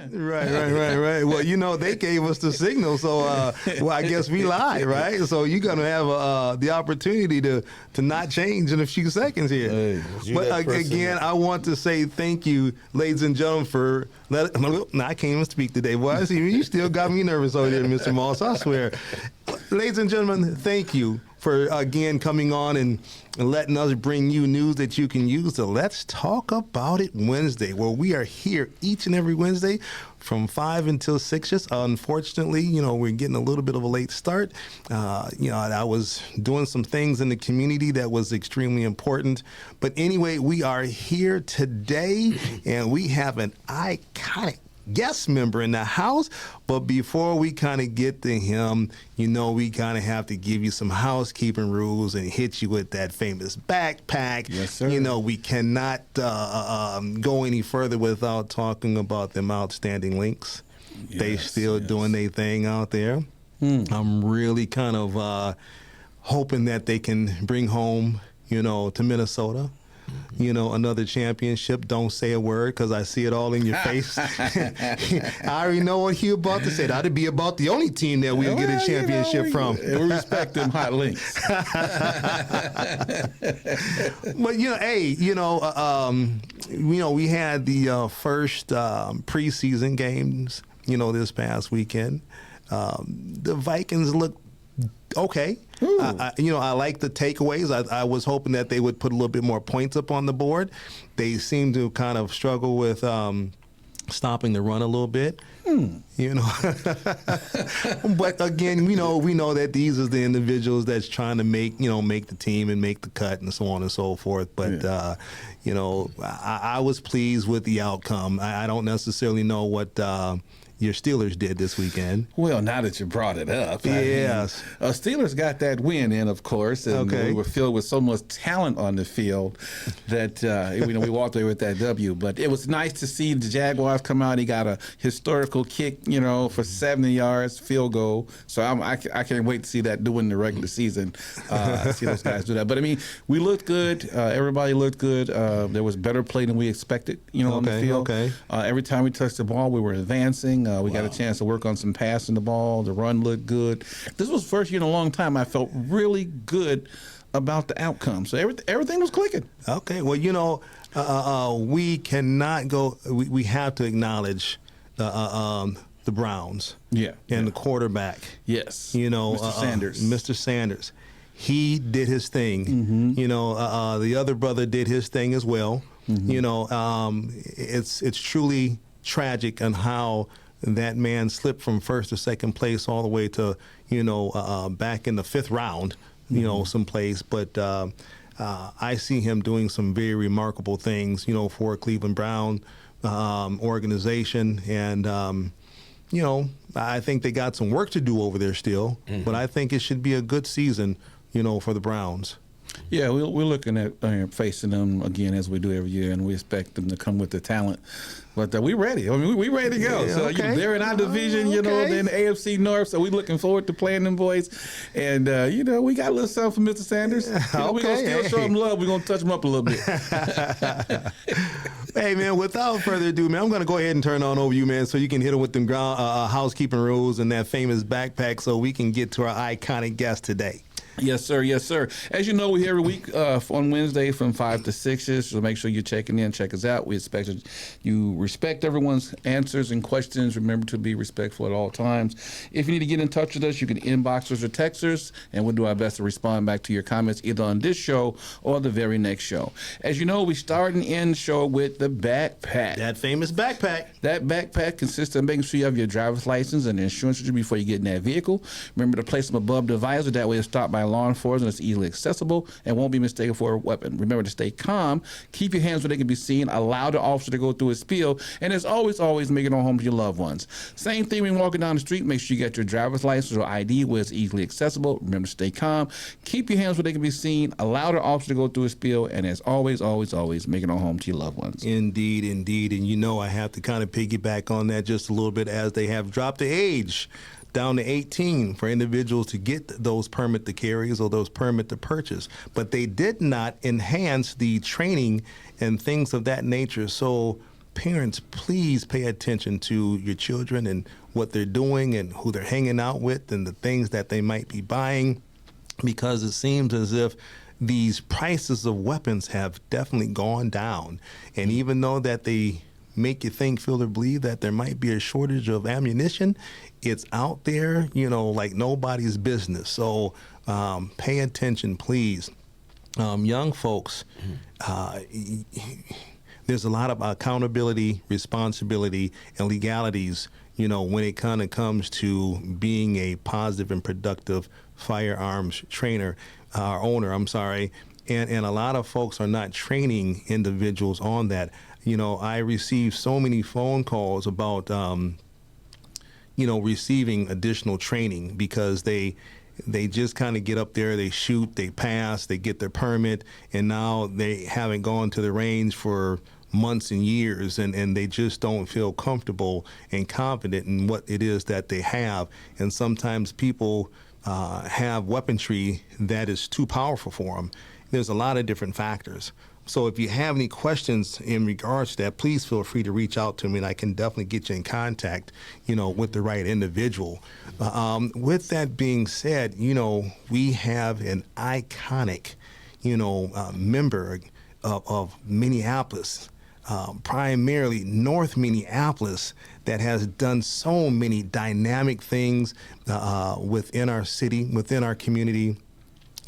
man. Right. Well, they gave us the signal, so well, I guess we lied, right? So you're gonna have the opportunity to not change in a few seconds here. Hey, but again, I want to say thank you, ladies and gentlemen, for no, I can't even speak today. Boy, I see you still got me nervous over there, Mr. Moss. I swear. Ladies and gentlemen, thank you for again coming on and letting us bring you news that you can use. So let's talk about it Wednesday, where we are here each and every Wednesday from 5 until 6. Just unfortunately, we're getting a little bit of a late start. I was doing some things in the community that was extremely important. But anyway, we are here today, and we have an iconic guest member in the house. But before we kind of get to him, we kind of have to give you some housekeeping rules and hit you with that famous backpack. Yes, sir. We cannot go any further without talking about them outstanding links. Yes, they still doing their thing out there. I'm really kind of hoping that they can bring home, to Minnesota, another championship. Don't say a word, because I see it all in your face. I already know what you're about to say. That'd be about the only team that we'll get a championship from. We respect them hot links. But, we had the first preseason games, this past weekend. The Vikings look okay. I like the takeaways. I was hoping that they would put a little bit more points up on the board. They seem to kind of struggle with stopping the run a little bit. But again, we know that these are the individuals that's trying to make the team and make the cut and so on and so forth. But I was pleased with the outcome. I don't necessarily know what your Steelers did this weekend. Well, now that you brought it up. Yes. Steelers got that win in, of course, and we were filled with so much talent on the field that we walked away with that W. But it was nice to see the Jaguars come out. He got a historical kick, for 70 yards, field goal. So I can't wait to see that during the regular season, see those guys do that. But, we looked good. Everybody looked good. There was better play than we expected, on the field. Every time we touched the ball, we were advancing. We got a chance to work on some passing the ball. The run looked good. This was the first year in a long time I felt really good about the outcome. So everything was clicking. Okay. Well, we cannot go. We have to acknowledge the Browns. Yeah. And the quarterback. Yes. Mr. Sanders. Mr. Sanders. He did his thing. The other brother did his thing as well. It's truly tragic on how that man slipped from first to second place all the way to, back in the fifth round, someplace. But I see him doing some very remarkable things, for Cleveland Brown organization. And, I think they got some work to do over there still. But I think it should be a good season, for the Browns. Yeah, we're looking at facing them again as we do every year, and we expect them to come with the talent. But we're ready. We're ready to go. So they're in our division, they're in the AFC North, so we're looking forward to playing them boys. And, we got a little something from Mr. Sanders. We're going to still show him love. We're going to touch him up a little bit. Hey, man, without further ado, man, I'm going to go ahead and turn on over you, man, so you can hit him with them housekeeping rules and that famous backpack so we can get to our iconic guest today. Yes, sir. Yes, sir. As you know, we're here every week on Wednesday from 5 to 6. So make sure you're checking in. Check us out. We expect that you respect everyone's answers and questions. Remember to be respectful at all times. If you need to get in touch with us, you can inbox us or text us, and we'll do our best to respond back to your comments either on this show or the very next show. As you know, we start and end the show with the backpack. That famous backpack. That backpack consists of making sure you have your driver's license and insurance before you get in that vehicle. Remember to place them above the visor. That way it's stopped by law enforcement. It's easily accessible and won't be mistaken for a weapon. Remember to stay calm. Keep your hands where they can be seen. Allow the officer to go through his spiel. And as always, make it on home to your loved ones. Same thing when walking down the street. Make sure you get your driver's license or ID where it's easily accessible. Remember to stay calm. Keep your hands where they can be seen. Allow the officer to go through his spiel. And as always, make it on home to your loved ones. Indeed. And I have to kind of piggyback on that just a little bit, as they have dropped the age down to 18 for individuals to get those permit to carries or those permit to purchase. But they did not enhance the training and things of that nature. So parents, please pay attention to your children and what they're doing and who they're hanging out with and the things that they might be buying, because it seems as if these prices of weapons have definitely gone down. And even though that they make you think, feel, or believe that there might be a shortage of ammunition, it's out there, like nobody's business. So pay attention, please. Young folks, there's a lot of accountability, responsibility, and legalities, when it kind of comes to being a positive and productive firearms trainer, owner, and a lot of folks are not training individuals on that. I receive so many phone calls about, receiving additional training because they just kind of get up there, they shoot, they pass, they get their permit, and now they haven't gone to the range for months and years, and they just don't feel comfortable and confident in what it is that they have. And sometimes people have weaponry that is too powerful for them. There's a lot of different factors. So if you have any questions in regards to that, please feel free to reach out to me, and I can definitely get you in contact, with the right individual. With that being said, we have an iconic, member of Minneapolis, primarily North Minneapolis, that has done so many dynamic things within our city, within our community.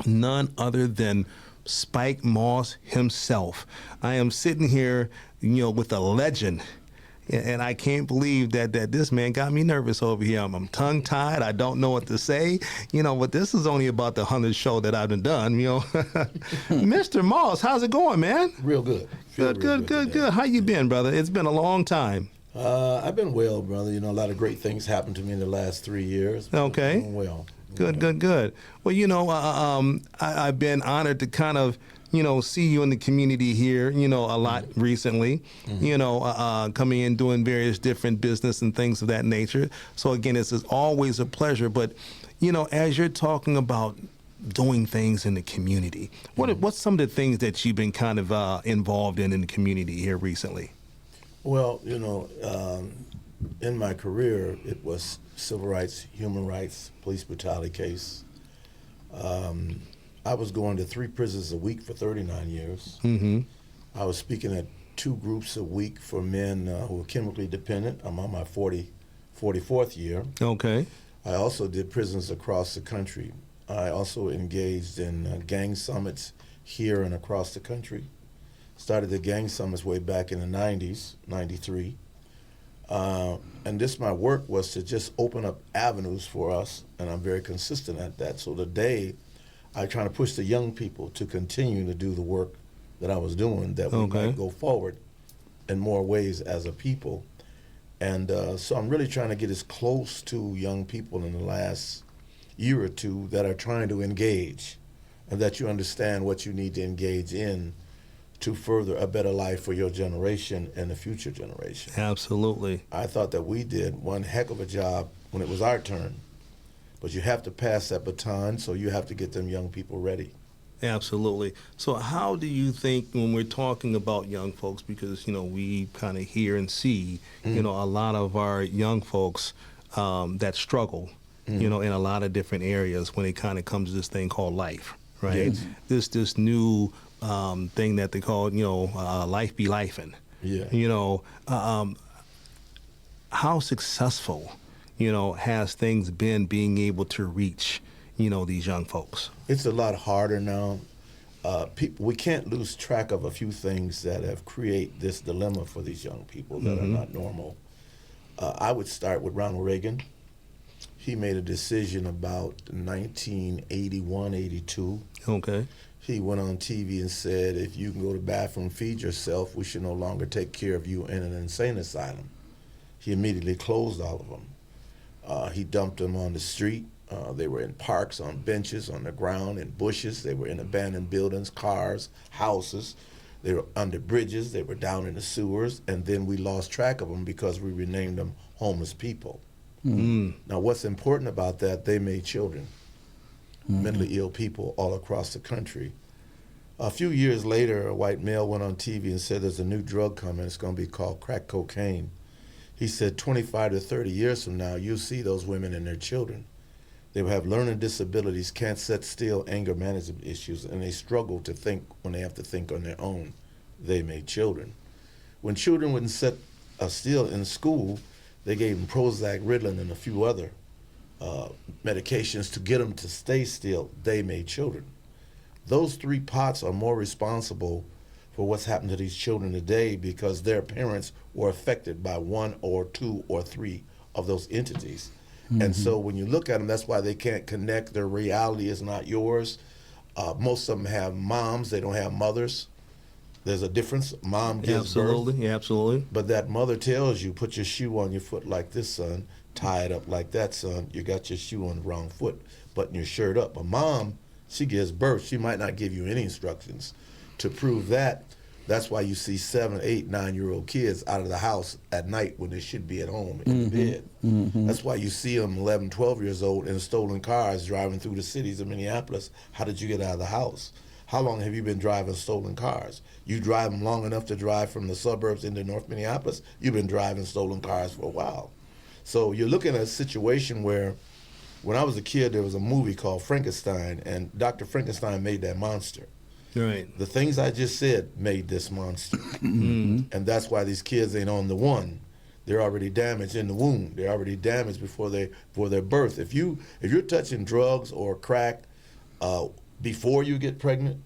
None other than Spike Moss himself. I am sitting here, with a legend, and I can't believe that this man got me nervous over here. I'm tongue-tied. I don't know what to say, but this is only about the 100th show that I've done, Mr. Moss, how's it going, man? Real good. Good. How you been, brother? It's been a long time. I've been well, brother. A lot of great things happened to me in the last 3 years. Okay. Doing well. Good. Well, I've been honored to kind of, see you in the community here, a lot recently, coming in, doing various different business and things of that nature. So again, it's always a pleasure. But, as you're talking about doing things in the community, what's some of the things that you've been kind of involved in the community here recently? Well, in my career, it was civil rights, human rights, police brutality case. I was going to 3 prisons a week for 39 years. Mm-hmm. I was speaking at 2 groups a week for men who were chemically dependent. I'm on my 44th year. Okay. I also did prisons across the country. I also engaged in gang summits here and across the country. Started the gang summits way back in the 90s, 93. And my work was to just open up avenues for us, and I'm very consistent at that. So today, I try to push the young people to continue to do the work that I was doing, that we might go forward in more ways as a people. And so I'm really trying to get as close to young people in the last year or two that are trying to engage, and that you understand what you need to engage in to further a better life for your generation and the future generation. Absolutely. I thought that we did one heck of a job when it was our turn, but you have to pass that baton, so you have to get them young people ready. Absolutely. So how do you think, when we're talking about young folks, because, we kind of hear and see, a lot of our young folks that struggle, in a lot of different areas when it kind of comes to this thing called life, right? Yes. This new thing that they call, life be lifing. Yeah. How successful, has things been being able to reach, these young folks? It's a lot harder now. We can't lose track of a few things that have created this dilemma for these young people that are not normal. I would start with Ronald Reagan. He made a decision about 1981, 82. Okay. He went on TV and said, if you can go to the bathroom, feed yourself, we should no longer take care of you in an insane asylum. He immediately closed all of them. He dumped them on the street. They were in parks, on benches, on the ground, in bushes. They were in abandoned buildings, cars, houses. They were under bridges. They were down in the sewers. And then we lost track of them because we renamed them homeless people. Now, what's important about that, they made children, mentally ill people all across the country. A few years later, a white male went on TV and said there's a new drug coming. It's going to be called crack cocaine. He said 25 to 30 years from now, you'll see those women and their children. They will have learning disabilities, can't sit still, anger management issues, and they struggle to think when they have to think on their own. They made children. When children wouldn't sit still in school, they gave them Prozac, Ritalin, and a few other medications to get them to stay still. They made children. Those three pots are more responsible for what's happened to these children today because their parents were affected by one or two or three of those entities. And so when you look at them, that's why they can't connect. Their reality is not yours. Most of them have moms. They don't have mothers. There's a difference. Mom gives birth. Yeah, absolutely. But that mother tells you, put your shoe on your foot like this, son. Tie it up like that, son. You got your shoe on the wrong foot. Button your shirt up. A mom, she gives birth. She might not give you any instructions. To prove that, that's why you see 7, 8, 9-year-old kids out of the house at night when they should be at home in bed. That's why you see them 11, 12 years old in stolen cars driving through the cities of Minneapolis. How did you get out of the house? How long have you been driving stolen cars? You drive them long enough to drive from the suburbs into North Minneapolis? You've been driving stolen cars for a while. So you're looking at a situation where, when I was a kid, there was a movie called Frankenstein, and Dr. Frankenstein made that monster. Right. The things I just said made this monster. And that's why these kids ain't on the one. They're already damaged in the womb. They're already damaged before their birth. If you're touching drugs or crack before you get pregnant,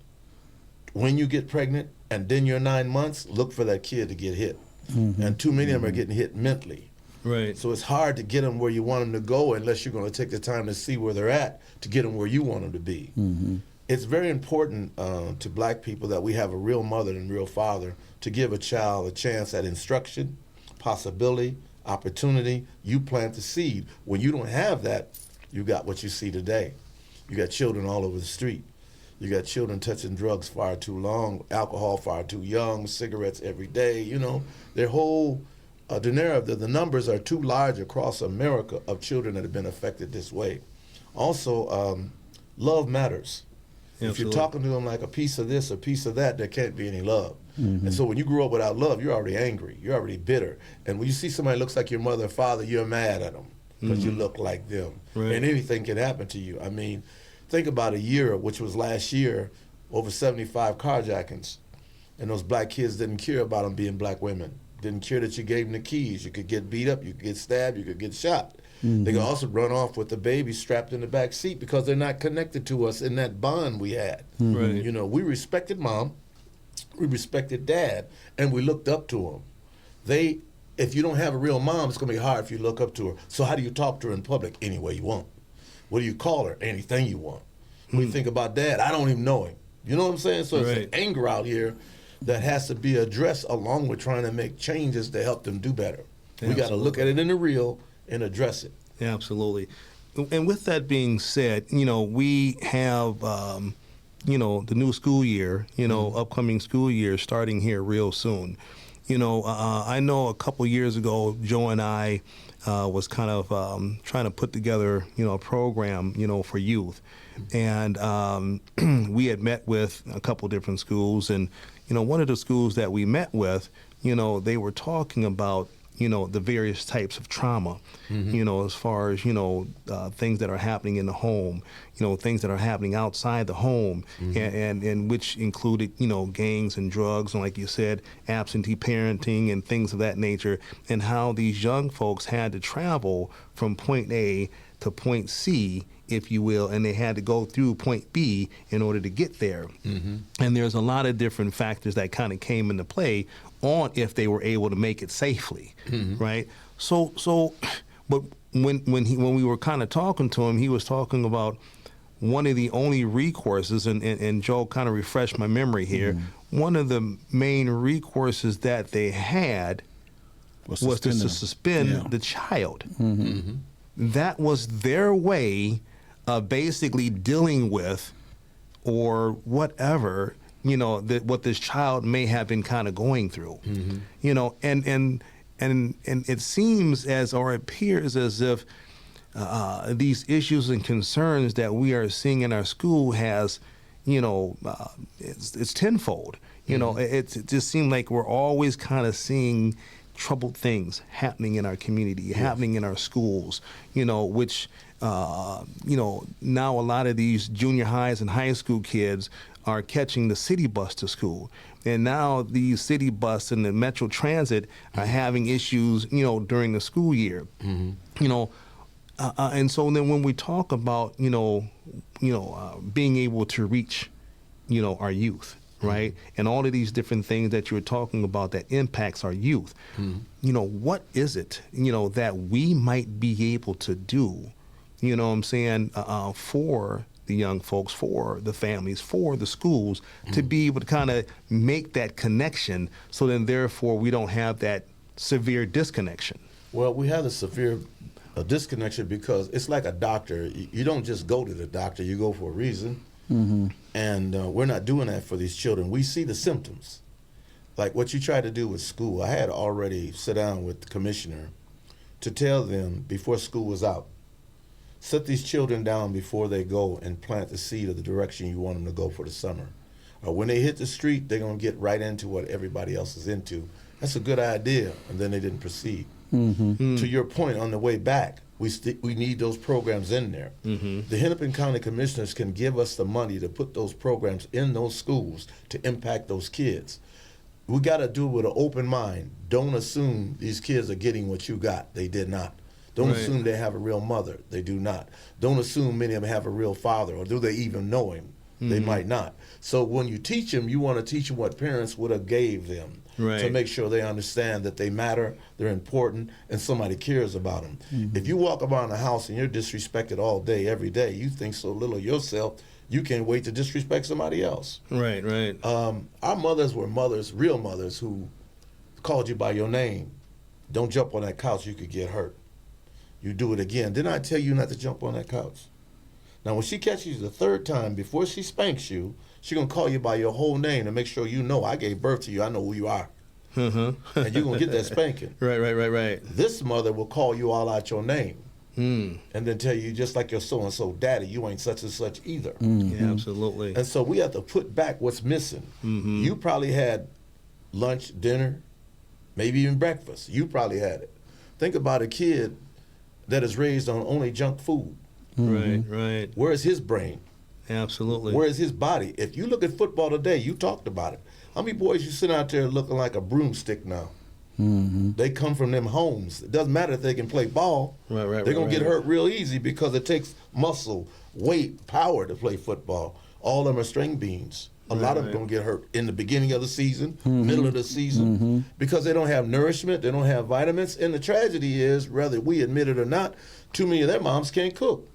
when you get pregnant, and then you're 9 months, look for that kid to get hit. And too many of them are getting hit mentally. Right. So it's hard to get them where you want them to go unless you're going to take the time to see where they're at to get them where you want them to be. It's very important to black people that we have a real mother and real father to give a child a chance at instruction, possibility, opportunity. You plant the seed. When you don't have that, you got what you see today. You got children all over the street. You got children touching drugs far too long, alcohol far too young, cigarettes every day. You know, their whole the numbers are too large across America of children that have been affected this way. Also, love matters. If you're talking to them like a piece of this, a piece of that, there can't be any love. And so when you grow up without love, you're already angry. You're already bitter. And when you see somebody who looks like your mother and father, you're mad at them because you look like them. Right. And anything can happen to you. I mean, think about a year, which was last year, over 75 carjackings. And those black kids didn't care about them being black women. Didn't care that you gave them the keys. You could get beat up, you could get stabbed, you could get shot. They could also run off with the baby strapped in the back seat because they're not connected to us in that bond we had. Right. You know, we respected mom, we respected dad, and we looked up to them. If you don't have a real mom, it's going to be hard if you look up to her. So how do you talk to her in public? Any way you want. What do you call her? Anything you want. When you think about dad, I don't even know him. You know what I'm saying? So it's an anger out here that has to be addressed along with trying to make changes to help them do better. We got to look at it in the real and address it. Yeah, absolutely. And with that being said, you know, we have, you know, the new school year, you know, upcoming school year starting here real soon. You know, I know a couple years ago, Joe and I was kind of trying to put together, you know, a program, you know, for youth. And we had met with a couple different schools. And, you know, one of the schools that we met with, you know, they were talking about, you know, the various types of trauma, you know, as far as, you know, things that are happening in the home, you know, things that are happening outside the home, and which included, you know, gangs and drugs, and like you said, absentee parenting and things of that nature, and how these young folks had to travel from point A to point C, if you will, and they had to go through point B in order to get there. And there's a lot of different factors that kind of came into play on if they were able to make it safely, right? So, but when we were kind of talking to him, he was talking about one of the only recourses, and Joe kind of refreshed my memory here. One of the main recourses that they had was to suspend the child. That was their way of basically dealing with, or whatever, you know, what this child may have been kind of going through. You know, and it seems as, or it appears as if these issues and concerns that we are seeing in our school has, it's tenfold. It just seems like we're always kind of seeing troubled things happening in our community, happening in our schools, which, now a lot of these junior highs and high school kids are catching the city bus to school. And now these city bus and the Metro Transit are having issues, during the school year. And so then when we talk about, being able to reach, our youth, right? And all of these different things that you're talking about that impacts our youth. What is it, that we might be able to do, for the young folks, for the families, for the schools, to be able to kind of make that connection, so then therefore we don't have that severe disconnection? Well, we have a severe disconnection because it's like a doctor. You don't just go to the doctor, you go for a reason. And we're not doing that for these children. We see the symptoms. Like what you try to do with school. I had already sit down with the commissioner to tell them before school was out, sit these children down before they go and plant the seed of the direction you want them to go for the summer. When they hit the street, they're going to get right into what everybody else is into. That's a good idea, and then they didn't proceed. To your point, on the way back, we need those programs in there. The Hennepin County Commissioners can give us the money to put those programs in those schools to impact those kids. We got to do it with an open mind. Don't assume these kids are getting what you got. They did not. Don't assume they have a real mother. They do not. Don't assume many of them have a real father, or do they even know him? They might not. So when you teach them, you want to teach them what parents would have gave them to make sure they understand that they matter, they're important, and somebody cares about them. If you walk around the house and you're disrespected all day, every day, you think so little of yourself, you can't wait to disrespect somebody else. Our mothers were mothers, real mothers, who called you by your name. Don't jump on that couch, you could get hurt. You do it again. Didn't I tell you not to jump on that couch? Now, when she catches you the third time, before she spanks you, she's going to call you by your whole name to make sure you know I gave birth to you. I know who you are. And you're going to get that spanking. Right. This mother will call you all out your name and then tell you, just like your so-and-so daddy, you ain't such and such either. Yeah, absolutely. And so we have to put back what's missing. You probably had lunch, dinner, maybe even breakfast. You probably had it. Think about a kid that is raised on only junk food. Right. Where is his brain? Absolutely. Where is his body? If you look at football today, you talked about it. How many boys you sit out there looking like a broomstick now? They come from them homes. It doesn't matter if they can play ball. They're going to get hurt real easy because it takes muscle, weight, power to play football. All of them are string beans. A lot of them going to get hurt in the beginning of the season, middle of the season, because they don't have nourishment, they don't have vitamins. And the tragedy is, whether we admit it or not, too many of their moms can't cook.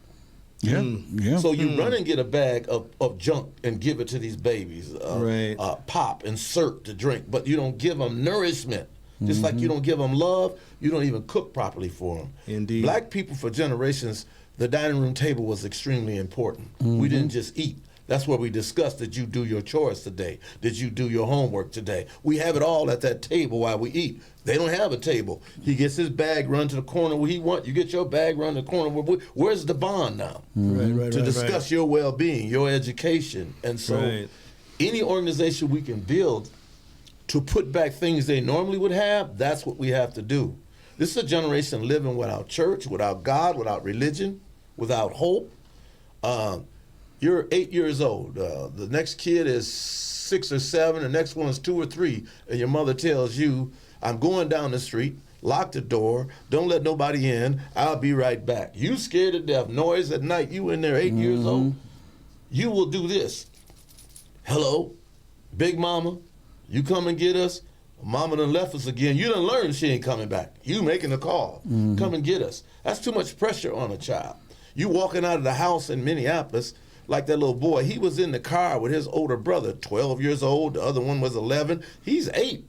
So you run and get a bag of junk and give it to these babies, pop, insert to drink, but you don't give them nourishment. Just like you don't give them love, you don't even cook properly for them. Indeed. Black people for generations, the dining room table was extremely important. We didn't just eat. That's where we discussed, did you do your chores today? Did you do your homework today? We have it all at that table while we eat. They don't have a table. He gets his bag, run to the corner where he wants. You get your bag, run to the corner. Where's the bond now? To discuss your well-being, your education. And so any organization we can build to put back things they normally would have, that's what we have to do. This is a generation living without church, without God, without religion, without hope. You're 8 years old. The next kid is 6 or 7. The next one is 2 or 3. And your mother tells you, I'm going down the street, lock the door, don't let nobody in, I'll be right back. You scared to death, noise at night, you in there 8 years old. You will do this. Hello, Big Mama, you come and get us. Mama done left us again. You done learned she ain't coming back. You making a call. Come and get us. That's too much pressure on a child. You walking out of the house in Minneapolis, like that little boy, he was in the car with his older brother, 12 years old, the other one was 11, he's 8.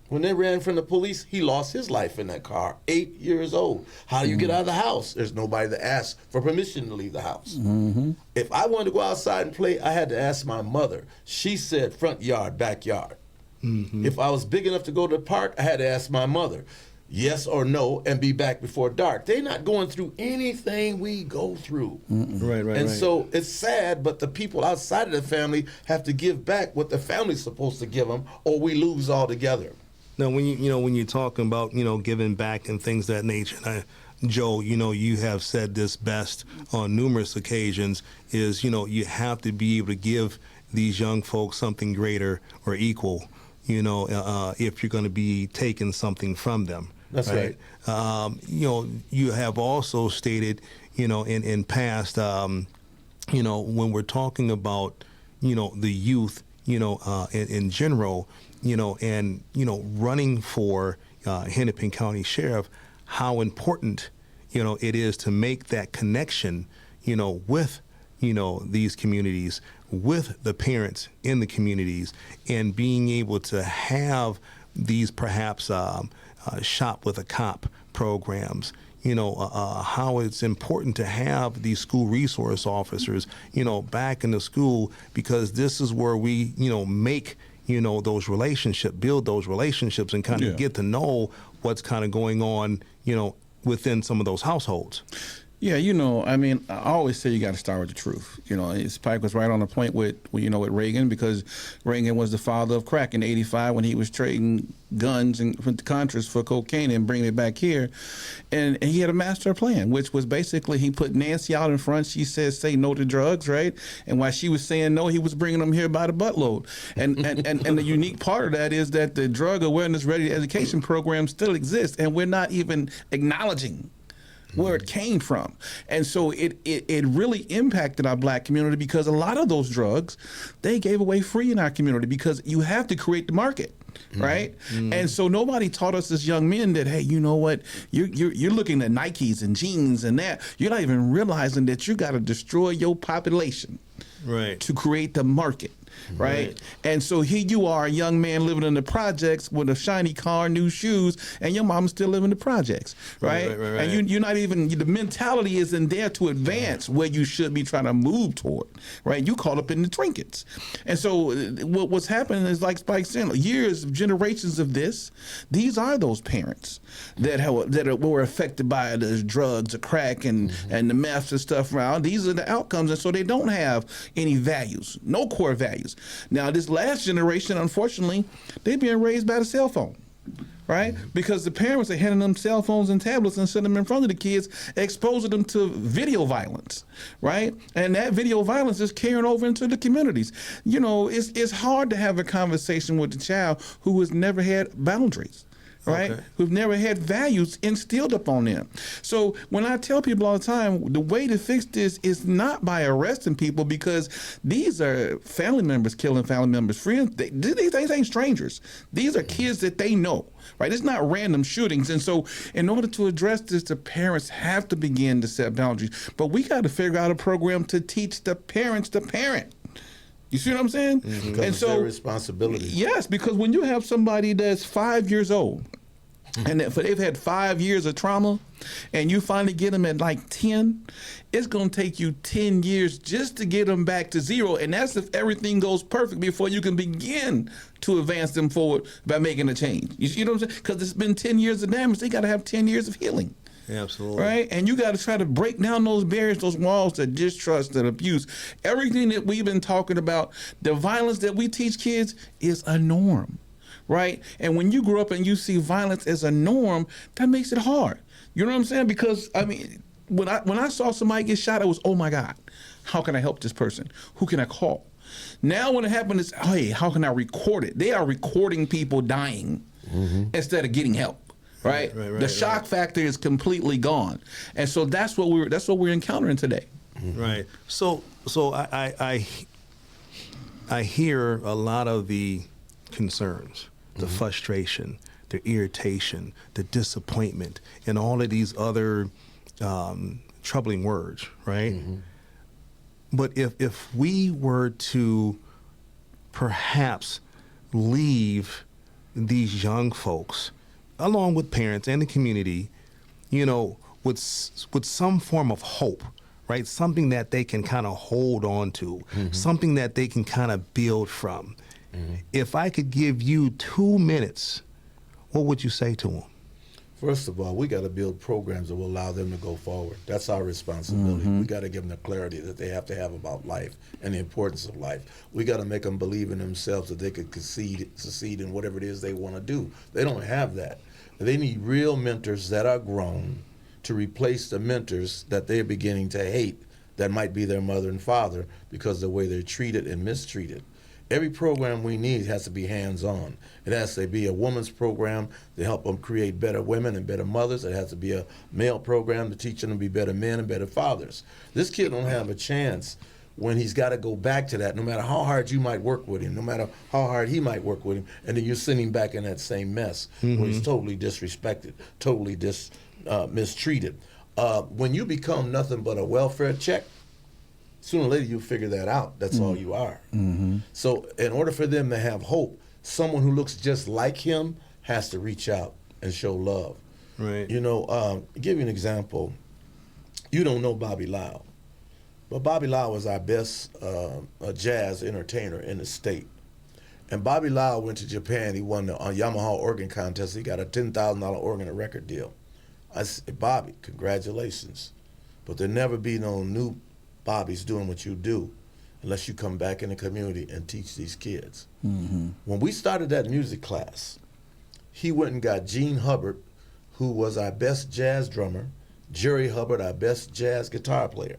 When they ran from the police, he lost his life in that car, 8 years old. How do you get out of the house? There's nobody to ask for permission to leave the house. If I wanted to go outside and play, I had to ask my mother. She said front yard, backyard. If I was big enough to go to the park, I had to ask my mother. yes or no, and be back before dark. They're not going through anything we go through. Right. And so it's sad, but the people outside of the family have to give back what the family's supposed to give them, or we lose altogether. Now, when you're talking about giving back and things of that nature, Joe, you have said this best on numerous occasions. Is you have to be able to give these young folks something greater or equal. If you're going to be taking something from them. That's right. You have also stated, in past, when we're talking about, the youth, in general, and, running for Hennepin County Sheriff, how important, it is to make that connection, with, these communities, with the parents in the communities, and being able to have these perhaps shop with a cop programs, how it's important to have these school resource officers, back in the school, because this is where we, make, those relationships, build those relationships and kind of get to know what's kind of going on, within some of those households. Yeah, I always say you got to start with the truth. Spike was right on the point with Reagan, because Reagan was the father of crack in '85 when he was trading guns and Contras for cocaine and bringing it back here. And he had a master plan, which was basically he put Nancy out in front. She says, say no to drugs, right? And while she was saying no, he was bringing them here by the buttload. And the unique part of that is that the drug awareness ready education program still exists, and we're not even acknowledging where it came from. And so it really impacted our black community, because a lot of those drugs, they gave away free in our community, because you have to create the market. Right? And so nobody taught us as young men that, hey, you know what, you're looking at Nikes and jeans and that. You're not even realizing that you got to destroy your population to create the market. Right? And so here you are, a young man living in the projects with a shiny car, new shoes, and your mama's still living in the projects, right? And you're not even, the mentality isn't there to advance where you should be trying to move toward, right? You caught up in the trinkets. And so what's happening is, like Spike said, years, generations of this, these are those parents that were affected by the drugs, the crack, and the meth and stuff around. These are the outcomes, and so they don't have any values, no core values. Now, this last generation, unfortunately, they're being raised by the cell phone, right? Because the parents are handing them cell phones and tablets and sitting them in front of the kids, exposing them to video violence, right? And that video violence is carrying over into the communities. It's hard to have a conversation with a child who has never had boundaries. Right? Who've never had values instilled upon them. So when I tell people all the time, the way to fix this is not by arresting people, because these are family members killing family members, friends. These ain't strangers. These are kids that they know, right? It's not random shootings. And so in order to address this, the parents have to begin to set boundaries. But we got to figure out a program to teach the parents to parent. You see what I'm saying? Because and so, their responsibility. Yes, because when you have somebody that's 5 years old, and they've had 5 years of trauma, and you finally get them at like 10, it's going to take you 10 years just to get them back to zero. And that's if everything goes perfect before you can begin to advance them forward by making a change. You see what I'm saying? Because it's been 10 years of damage. They got to have 10 years of healing. Absolutely. Right? And you got to try to break down those barriers, those walls, the distrust, and abuse. Everything that we've been talking about, the violence that we teach kids is a norm. Right? And when you grow up and you see violence as a norm, that makes it hard. You know what I'm saying? Because, when I saw somebody get shot, I was, oh my God, how can I help this person? Who can I call? Now when it happens, it's, hey, how can I record it? They are recording people dying instead of getting help. Right? The shock factor is completely gone. And so that's what we're encountering today. Right. So I hear a lot of the concerns, the frustration, the irritation, the disappointment, and all of these other troubling words, right? But if we were to perhaps leave these young folks, along with parents and the community, with some form of hope, right? Something that they can kind of hold on to, something that they can kind of build from. If I could give you 2 minutes, what would you say to them? First of all, we got to build programs that will allow them to go forward. That's our responsibility. We got to give them the clarity that they have to have about life and the importance of life. We got to make them believe in themselves that they could succeed in whatever it is they want to do. They don't have that. They need real mentors that are grown to replace the mentors that they're beginning to hate, that might be their mother and father, because of the way they're treated and mistreated. Every program we need has to be hands-on. It has to be a woman's program to help them create better women and better mothers. It has to be a male program to teach them to be better men and better fathers. This kid don't have a chance when he's got to go back to that, no matter how hard you might work with him, no matter how hard he might work with him, and then you're sending him back in that same mess where he's totally disrespected, totally mistreated. When you become nothing but a welfare check, sooner or later you'll figure that out. That's all you are. So in order for them to have hope, someone who looks just like him has to reach out and show love. Right. You know, give you an example. You don't know Bobby Lau, but Bobby Lau was our best jazz entertainer in the state. And Bobby Lau went to Japan. He won the Yamaha organ contest. He got a $10,000 organ and record deal. I said, Bobby, congratulations. But there'll never be no new Bobby's doing what you do unless you come back in the community and teach these kids. When we started that music class, he went and got Gene Hubbard, who was our best jazz drummer, Jerry Hubbard, our best jazz guitar player.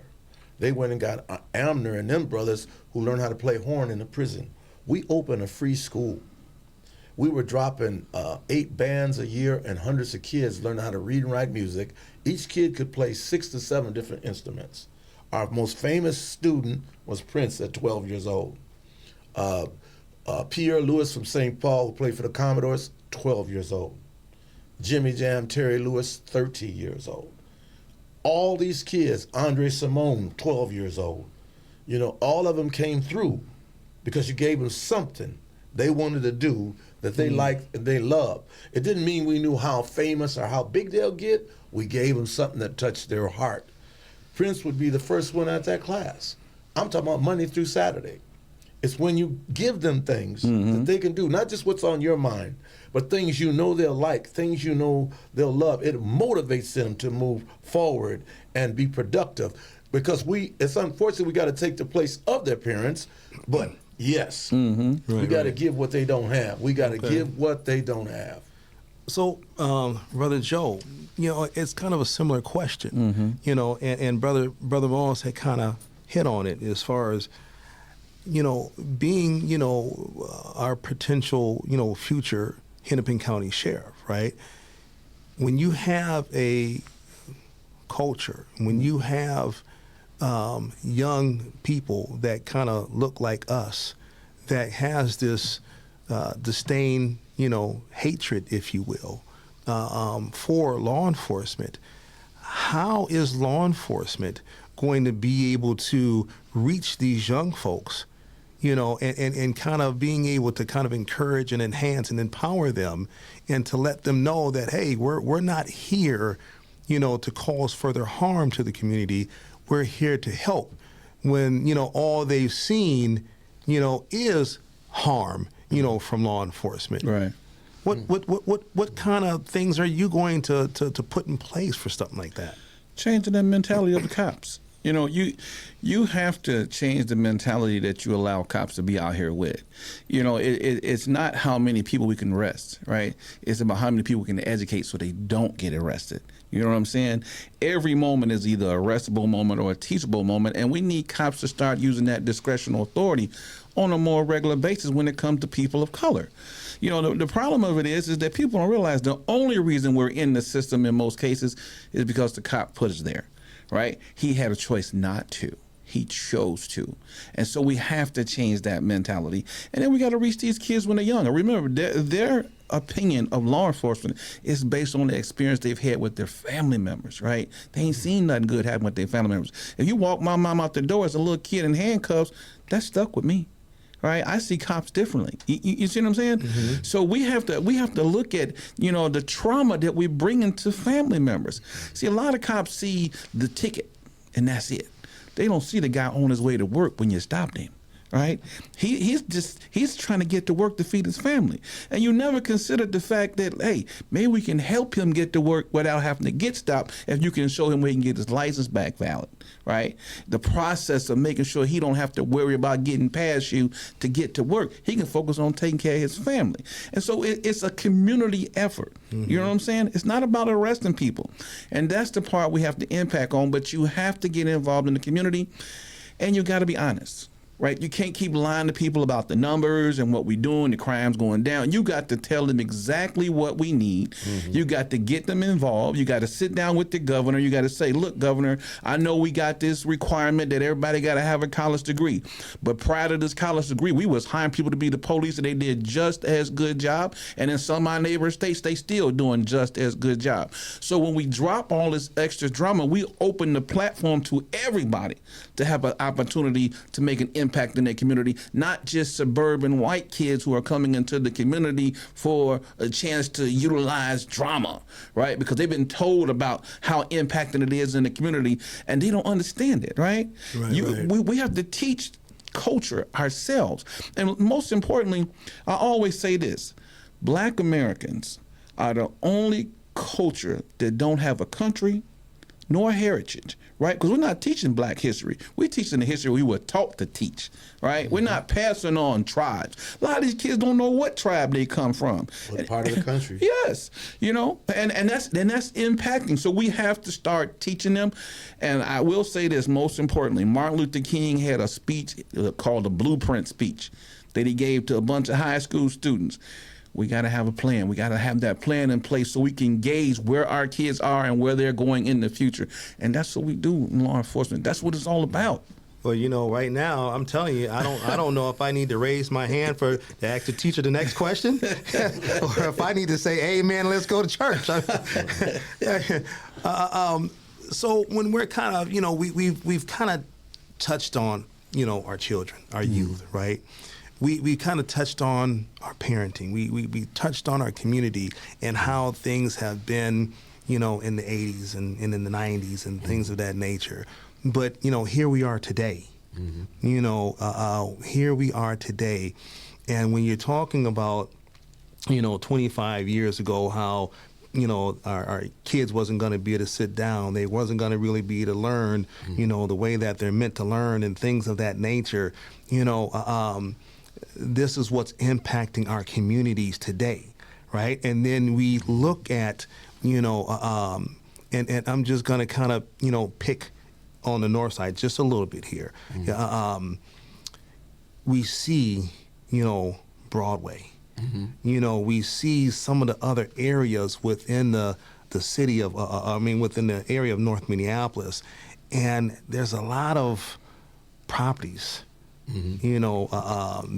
They went and got Amner and them brothers who learned how to play horn in the prison. We opened a free school. We were dropping 8 bands a year, and hundreds of kids learning how to read and write music. Each kid could play 6 to 7 different instruments. Our most famous student was Prince at 12 years old. Pierre Lewis from St. Paul, who played for the Commodores, 12 years old. Jimmy Jam, Terry Lewis, 13 years old. All these kids, Andre Simone, 12 years old. You know, all of them came through because you gave them something they wanted to do that they liked and they loved. It didn't mean we knew how famous or how big they'll get. We gave them something that touched their heart. Prince would be the first one at that class. I'm talking about Monday through Saturday. It's when you give them things that they can do, not just what's on your mind, but things you know they'll like, things you know they'll love. It motivates them to move forward and be productive, because it's unfortunate we got to take the place of their parents, but yes, we got to give what they don't have. We got to give what they don't have. So, Brother Joe, you know, it's kind of a similar question, you know, and Brother Moss had kind of hit on it as far as, you know, being, you know, our potential, you know, future Hennepin County Sheriff, right? When you have a culture, when you have young people that kind of look like us, that has this disdain, you know, hatred, if you will, for law enforcement, how is law enforcement going to be able to reach these young folks, you know, and kind of being able to kind of encourage and enhance and empower them, and to let them know that, hey, we're not here, you know, to cause further harm to the community. We're here to help, when, you know, all they've seen, you know, is harm, you know, from law enforcement. Right. What kind of things are you going to put in place for something like that? Changing the mentality of the cops. You know, you have to change the mentality that you allow cops to be out here with. You know, it's not how many people we can arrest, right? It's about how many people we can educate so they don't get arrested. You know what I'm saying? Every moment is either a arrestable moment or a teachable moment, and we need cops to start using that discretional authority on a more regular basis when it comes to people of color. You know, the problem of it is that people don't realize the only reason we're in the system in most cases is because the cop put us there, right? He had a choice not to. He chose to. And so we have to change that mentality. And then we got to reach these kids when they're young. And remember, their opinion of law enforcement is based on the experience they've had with their family members, right? They ain't seen nothing good happen with their family members. If you walk my mom out the door as a little kid in handcuffs, that stuck with me. Right, I see cops differently. You see what I'm saying? So we have to look at, you know, the trauma that we bring into family members. See, a lot of cops see the ticket, and that's it. They don't see the guy on his way to work when you stopped him. right? He's trying to get to work to feed his family. And you never considered the fact that, hey, maybe we can help him get to work without having to get stopped if you can show him where he can get his license back valid, right? The process of making sure he don't have to worry about getting past you to get to work. He can focus on taking care of his family. And so it's a community effort. Mm-hmm. You know what I'm saying? It's not about arresting people. And that's the part we have to impact on, but you have to get involved in the community, and you got to be honest. Right? You can't keep lying to people about the numbers and what we're doing, the crime's going down. You got to tell them exactly what we need. Mm-hmm. You got to get them involved. You got to sit down with the governor. You got to say, look, governor, I know we got this requirement that everybody got to have a college degree. But prior to this college degree, we was hiring people to be the police, and they did just as good job. And in some of my neighboring states, they still doing just as good job. So when we drop all this extra drama, we open the platform to everybody to have an opportunity to make an impact in their community, not just suburban white kids who are coming into the community for a chance to utilize drama, right? Because they've been told about how impacting it is in the community, and they don't understand it, right? We have to teach culture ourselves. And most importantly, I always say this, Black Americans are the only culture that don't have a country nor heritage, right? Because we're not teaching Black history. We're teaching the history we were taught to teach, right? Mm-hmm. We're not passing on tribes. A lot of these kids don't know what tribe they come from. What part of the country? Yes, you know, and that's impacting. So we have to start teaching them. And I will say this, most importantly, Martin Luther King had a speech called the Blueprint speech that he gave to a bunch of high school students. We got to have a plan. We got to have that plan in place so we can gauge where our kids are and where they're going in the future. And that's what we do in law enforcement. That's what it's all about. Well, you know, right now, I'm telling you, I don't know if I need to raise my hand to ask the teacher the next question, or if I need to say, "Hey, man, let's go to church." So when we're kind of, you know, we've kind of touched on, you know, our children, our youth, right? We kind of touched on our parenting. We touched on our community and how things have been, you know, in the 80s and in the 90s and things of that nature. But, you know, here we are today. Mm-hmm. You know, here we are today. And when you're talking about, you know, 25 years ago, how, you know, our kids wasn't going to be able to sit down. They wasn't going to really be able to learn, you know, the way that they're meant to learn and things of that nature, you know, this is what's impacting our communities today, right? And then we look at, you know, and I'm just going to kind of, you know, pick on the north side just a little bit here. Mm-hmm. We see, you know, Broadway. Mm-hmm. You know, we see some of the other areas within the city of, within the area of North Minneapolis, and there's a lot of properties, mm-hmm. you know,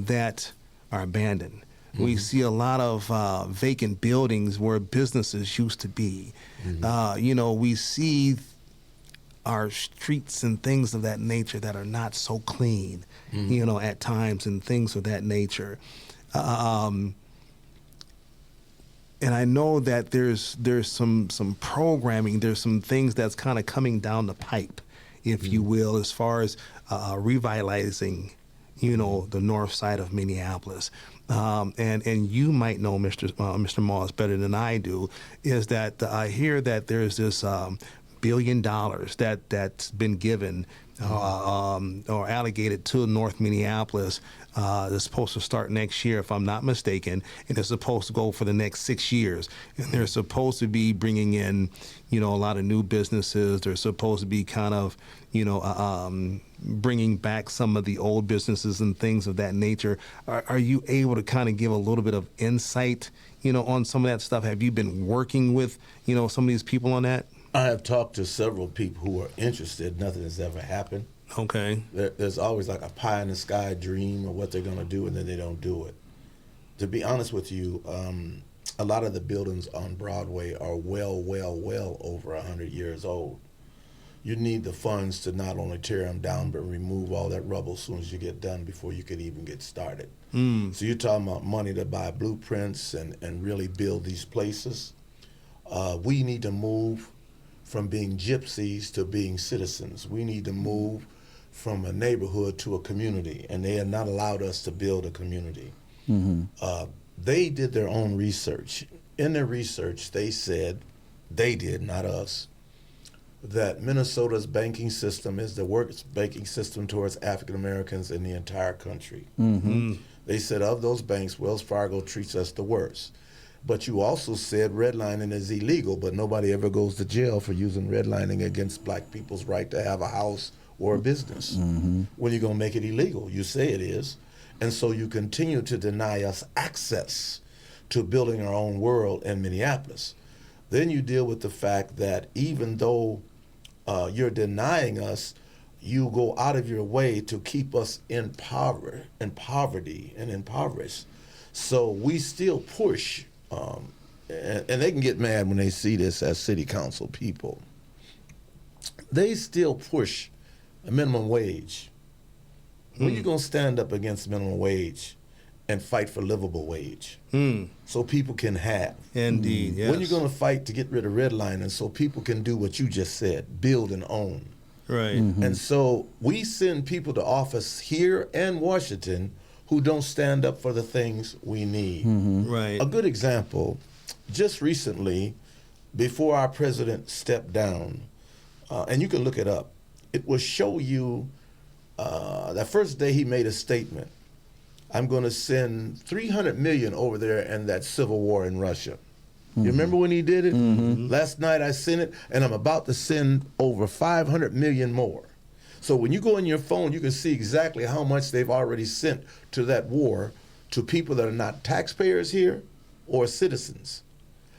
that are abandoned. Mm-hmm. We see a lot of vacant buildings where businesses used to be. Mm-hmm. You know, we see our streets and things of that nature that are not so clean, mm-hmm. you know, at times, and things of that nature. And I know that there's some programming, there's some things that's kind of coming down the pipe, if mm-hmm. you will, as far as revitalizing, you know, the north side of Minneapolis. And you might know, Mr. Moss, better than I do, is that I hear that there's this $1 billion that's been given or allocated to North Minneapolis. That's supposed to start next year, if I'm not mistaken, and it's supposed to go for the next 6 years. And they're supposed to be bringing in, you know, a lot of new businesses. They're supposed to be kind of, you know, bringing back some of the old businesses and things of that nature. Are you able to kind of give a little bit of insight, you know, on some of that stuff? Have you been working with, you know, some of these people on that? I have talked to several people who are interested. Nothing has ever happened. Okay. There's always like a pie in the sky dream of what they're going to do, and then they don't do it. To be honest with you, a lot of the buildings on Broadway are well over 100 years old. You need the funds to not only tear them down, but remove all that rubble as soon as you get done before you could even get started. So you're talking about money to buy blueprints and really build these places. We need to move from being gypsies to being citizens. We need to move from a neighborhood to a community, and they have not allowed us to build a community. They did their own research. In their research, they said, they did, not us, that Minnesota's banking system is the worst banking system towards African Americans in the entire country. They said of those banks, Wells Fargo treats us the worst. But you also said redlining is illegal, but nobody ever goes to jail for using redlining against black people's right to have a house or a business. When you're going to make it illegal? You say it is. And so you continue to deny us access to building our own world in Minneapolis. Then you deal with the fact that even though you're denying us, you go out of your way to keep us in poverty and impoverished. So we still push, and they can get mad when they see this as city council people. They still push a minimum wage. When you gonna stand up against minimum wage and fight for livable wage so people can have? Indeed, yes. When you gonna fight to get rid of redlining so people can do what you just said, build and own? Right. And so we send people to office here and Washington who don't stand up for the things we need. Right. A good example, just recently, before our president stepped down, and you can look it up, it will show you that first day he made a statement, I'm going to send $300 million over there in that civil war in Russia. You remember when he did it? Last night I sent it, and I'm about to send over $500 million more. So when you go in your phone, you can see exactly how much they've already sent to that war to people that are not taxpayers here or citizens.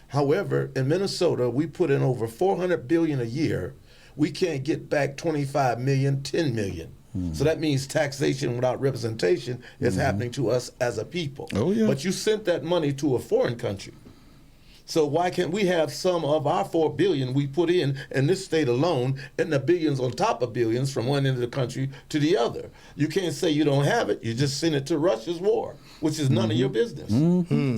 However, in Minnesota, we put in over $400 billion a year. We can't get back 25 million, 10 million. So that means taxation without representation is happening to us as a people. Oh, yeah. But you sent that money to a foreign country. So why can't we have some of our $4 billion we put in this state alone, and the billions on top of billions from one end of the country to the other? You can't say you don't have it. You just send it to Russia's war, which is none of your business.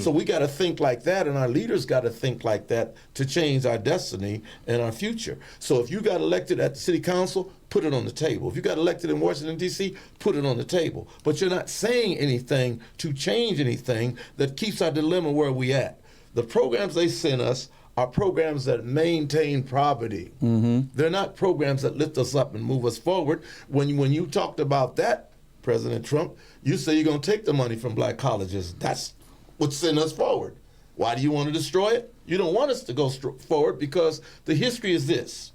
So we got to think like that, and our leaders got to think like that to change our destiny and our future. So if you got elected at the city council, put it on the table. If you got elected in Washington, D.C., put it on the table. But you're not saying anything to change anything that keeps our dilemma where we at. The programs they send us are programs that maintain poverty. They're not programs that lift us up and move us forward. When you talked about that, President Trump, you say you're going to take the money from black colleges. That's what sent us forward. Why do you want to destroy it? You don't want us to go forward because the history is this.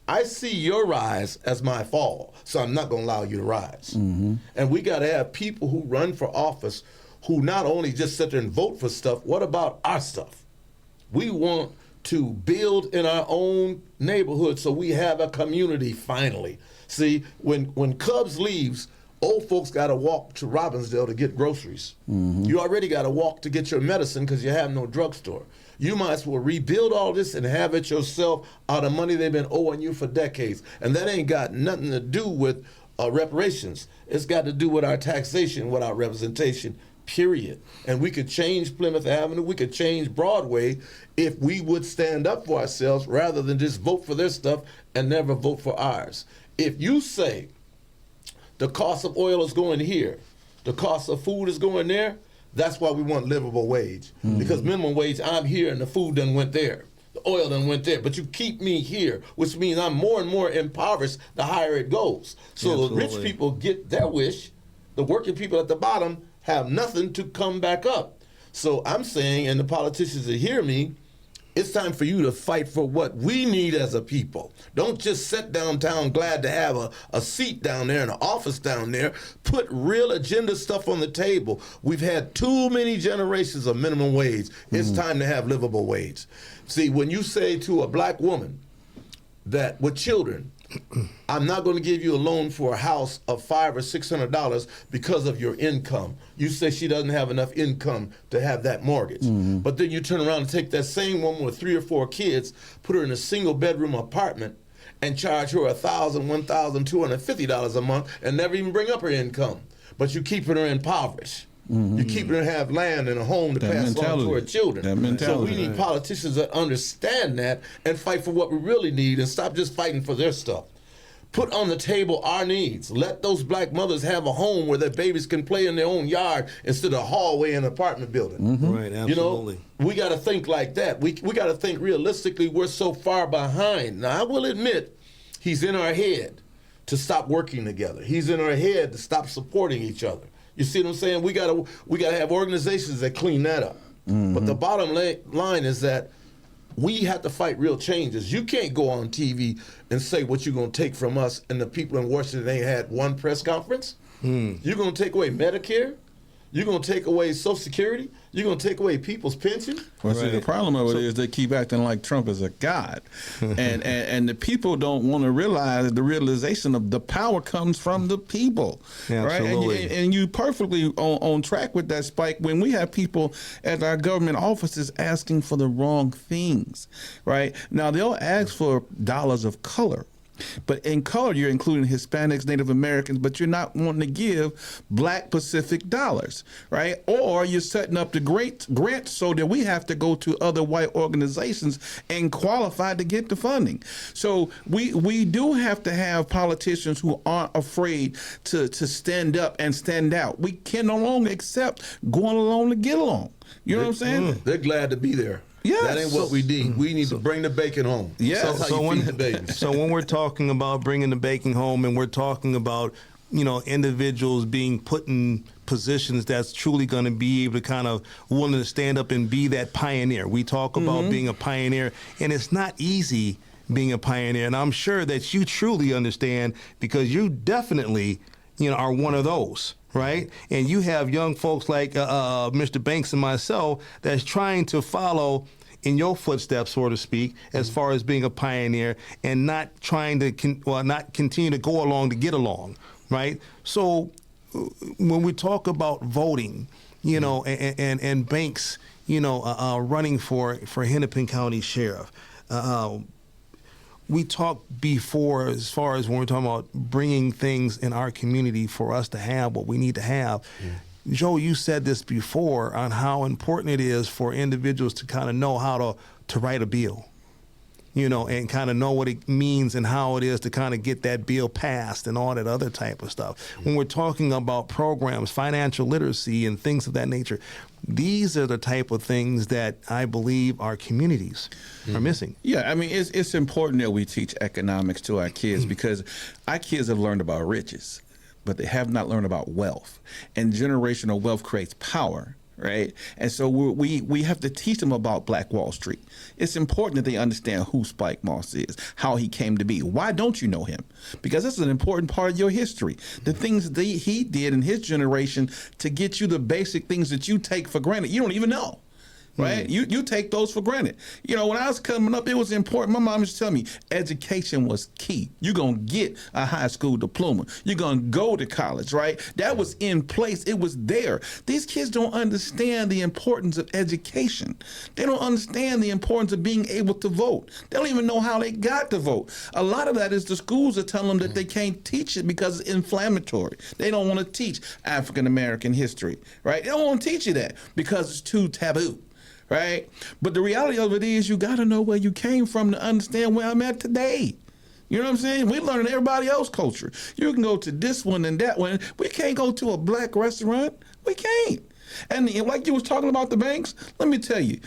I see your rise as my fall, so I'm not going to allow you to rise. And we got to have people who run for office who not only just sit there and vote for stuff, what about our stuff? We want to build in our own neighborhood so we have a community finally. See, when Cubs leaves, old folks got to walk to Robbinsdale to get groceries. You already got to walk to get your medicine because you have no drugstore. You might as well rebuild all this and have it yourself out of money they've been owing you for decades. And that ain't got nothing to do with reparations. It's got to do with our taxation without representation, period. And we could change Plymouth Avenue, we could change Broadway if we would stand up for ourselves rather than just vote for their stuff and never vote for ours. If you say the cost of oil is going here, the cost of food is going there, that's why we want livable wage. Because minimum wage, I'm here and the food done went there. The oil done went there, but you keep me here, which means I'm more and more impoverished the higher it goes. So the rich people get their wish, the working people at the bottom have nothing to come back up. So I'm saying, and the politicians that hear me, it's time for you to fight for what we need as a people. Don't just sit downtown glad to have a seat down there and an office down there. Put real agenda stuff on the table. We've had too many generations of minimum wage. It's time to have livable wage. See, when you say to a black woman that with children, I'm not going to give you a loan for a house of $500 or $600 because of your income. You say she doesn't have enough income to have that mortgage. But then you turn around and take that same woman with 3 or 4 kids, put her in a single bedroom apartment, and charge her $1,000, $1,250 a month and never even bring up her income. But you keeping her impoverished. You keep her to have land and a home to pass on to her children. So we need politicians that understand that and fight for what we really need and stop just fighting for their stuff. put on the table our needs. Let those black mothers have a home where their babies can play in their own yard instead of a hallway in an apartment building. Right, absolutely. We got to think like that. We got to think realistically. We're so far behind. Now, I will admit, he's in our head to stop working together. He's in our head to stop supporting each other. You see what I'm saying? We gotta have organizations that clean that up. But the bottom line is that we have to fight real changes. You can't go on TV and say what you're going to take from us, and the people in Washington ain't had one press conference. You're going to take away Medicare. You're going to take away Social Security. You're going to take away people's pension. Well, see, the problem of it is they keep acting like Trump is a god, and the people don't want to realize the realization of the power comes from the people, right? And you perfectly on track with that, Spike. When we have people at our government offices asking for the wrong things, right? Now they'll ask for dollars of color. But in color, you're including Hispanics, Native Americans, but you're not wanting to give Black Pacific dollars, right? Or you're setting up the grant so that we have to go to other white organizations and qualify to get the funding. So we do have to have politicians who aren't afraid to stand up and stand out. We can no longer accept going along to get along. You know what I'm saying? They're glad to be there. Yes. That ain't what we need. We need to bring the bacon home. Yes. That's how you feed the babies. So when we're talking about bringing the bacon home, and we're talking about, individuals being put in positions that's truly going to be able to kind of willing to stand up and be that pioneer. We talk about being a pioneer, and it's not easy being a pioneer. And I'm sure that you truly understand, because you definitely, are one of those. Right? And you have young folks like Mr. Banks and myself that's trying to follow in your footsteps, so to speak, as far as being a pioneer, and not trying to not continue to go along to get along, right? So when we talk about voting, and Banks, running for Hennepin County Sheriff, we talked before, as far as when we're talking about bringing things in our community for us to have what we need to have. Joe, you said this before on how important it is for individuals to kind of know how to write a bill, and kind of know what it means and how it is to kind of get that bill passed and all that other type of stuff. When we're talking about programs, financial literacy and things of that nature, these are the type of things that I believe our communities are missing. Yeah, I mean, it's important that we teach economics to our kids, because our kids have learned about riches, but they have not learned about wealth. And generational wealth creates power, right? And so we have to teach them about Black Wall Street. It's important that they understand who Spike Moss is, how he came to be. Why don't you know him? Because that's an important part of your history. The things that he did in his generation to get you the basic things that you take for granted, you don't even know. Right? You take those for granted. When I was coming up, it was important. My mom used to tell me education was key. You're going to get a high school diploma. You're going to go to college, right? That was in place. It was there. These kids don't understand the importance of education. They don't understand the importance of being able to vote. They don't even know how they got to vote. A lot of that is the schools are telling them that they can't teach it because it's inflammatory. They don't want to teach African American history, right? They don't want to teach you that because it's too taboo. Right? But the reality of it is you got to know where you came from to understand where I'm at today. You know what I'm saying? We're learning everybody else's culture. You can go to this one and that one. We can't go to a Black restaurant. We can't. And like you was talking about the banks, let me tell you,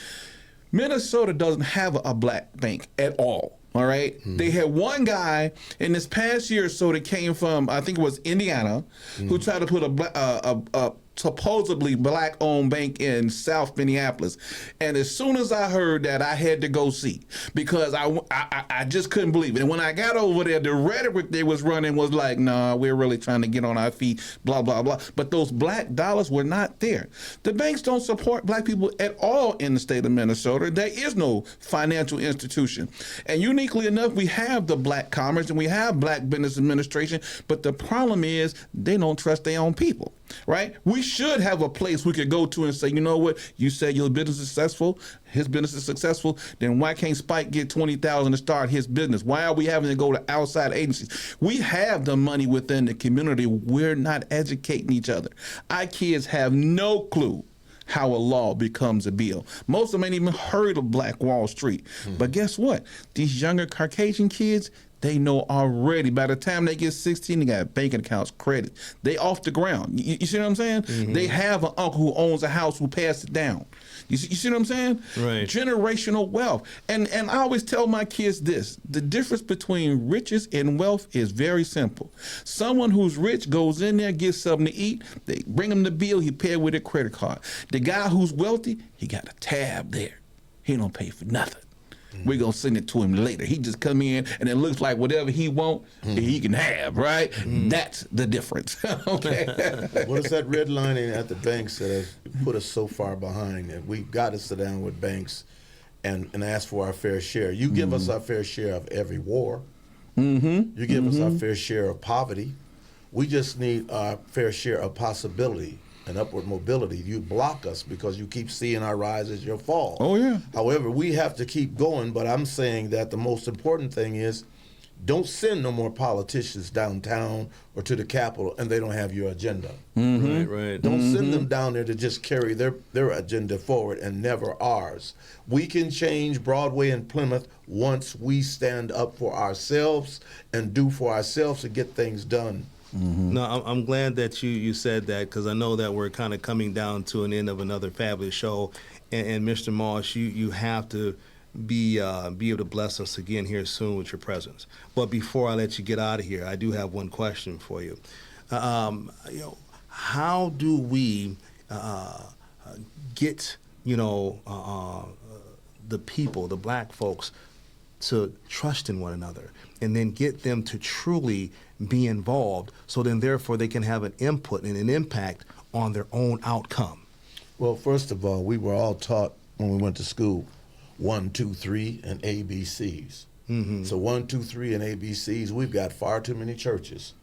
Minnesota doesn't have a Black bank at all. All right. They had one guy in this past year or so that came from, I think it was Indiana, who tried to put a supposedly Black-owned bank in South Minneapolis. And as soon as I heard that, I had to go see, because I just couldn't believe it. And when I got over there, the rhetoric they was running was like, nah, we're really trying to get on our feet, blah, blah, blah. But those Black dollars were not there. The banks don't support Black people at all in the state of Minnesota. There is no financial institution. And uniquely enough, we have the Black Commerce and we have Black Business Administration, but the problem is they don't trust their own people. Right? We should have a place we could go to and say, you know what? You said your business is successful. His business is successful. Then why can't Spike get $20,000 to start his business? Why are we having to go to outside agencies? We have the money within the community. We're not educating each other. Our kids have no clue how a law becomes a bill. Most of them ain't even heard of Black Wall Street. But guess what? These younger Caucasian kids, They know already. By the time they get 16, they got banking accounts, credit. They off the ground. You see what I'm saying? Mm-hmm. They have an uncle who owns a house who passed it down. You see what I'm saying? Right. Generational wealth. And I always tell my kids this. The difference between riches and wealth is very simple. Someone who's rich goes in there, gets something to eat. They bring him the bill. He pay with a credit card. The guy who's wealthy, he got a tab there. He don't pay for nothing. We're going to send it to him later. He just come in and it looks like whatever he want, he can have, right? That's the difference. Okay. What is that redlining at the banks that has put us so far behind? And we've got to sit down with banks and ask for our fair share. You give us our fair share of every war. You give us our fair share of poverty. We just need our fair share of possibility and upward mobility. You block us because you keep seeing our rise as your fall. Oh, yeah. However, we have to keep going, but I'm saying that the most important thing is don't send no more politicians downtown or to the Capitol and they don't have your agenda. Right. Don't send them down there to just carry their agenda forward and never ours. We can change Broadway and Plymouth once we stand up for ourselves and do for ourselves and get things done. No, I'm glad that you said that, because I know that we're kind of coming down to an end of another fabulous show. And Mr. Moss, you have to be able to bless us again here soon with your presence. But before I let you get out of here, I do have one question for you. How do we get the people, the black folks, to trust in one another, and then get them to truly be involved, so then therefore they can have an input and an impact on their own outcome? Well, first of all, we were all taught when we went to school 1, 2, 3 and ABCs. So 1, 2, 3 and ABCs, we've got far too many churches.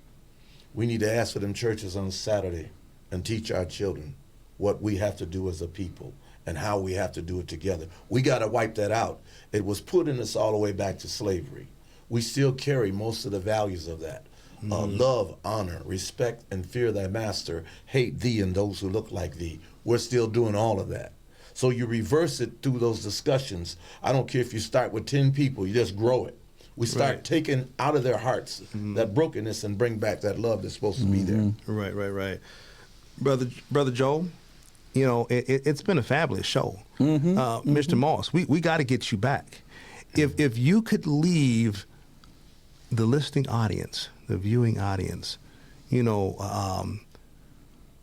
We need to ask for them churches on Saturday and teach our children what we have to do as a people and how we have to do it together. We got to wipe that out. It was put in us all the way back to slavery. We still carry most of the values of that. Love, honor, respect, and fear thy master, hate thee and those who look like thee. We're still doing all of that. So you reverse it through those discussions. I don't care if you start with 10 people, you just grow it. We start taking out of their hearts that brokenness and bring back that love that's supposed to be there. Right. Brother Joe, it's been a fabulous show. Mr. Moss, we got to get you back. If you could leave the listening audience, the viewing audience,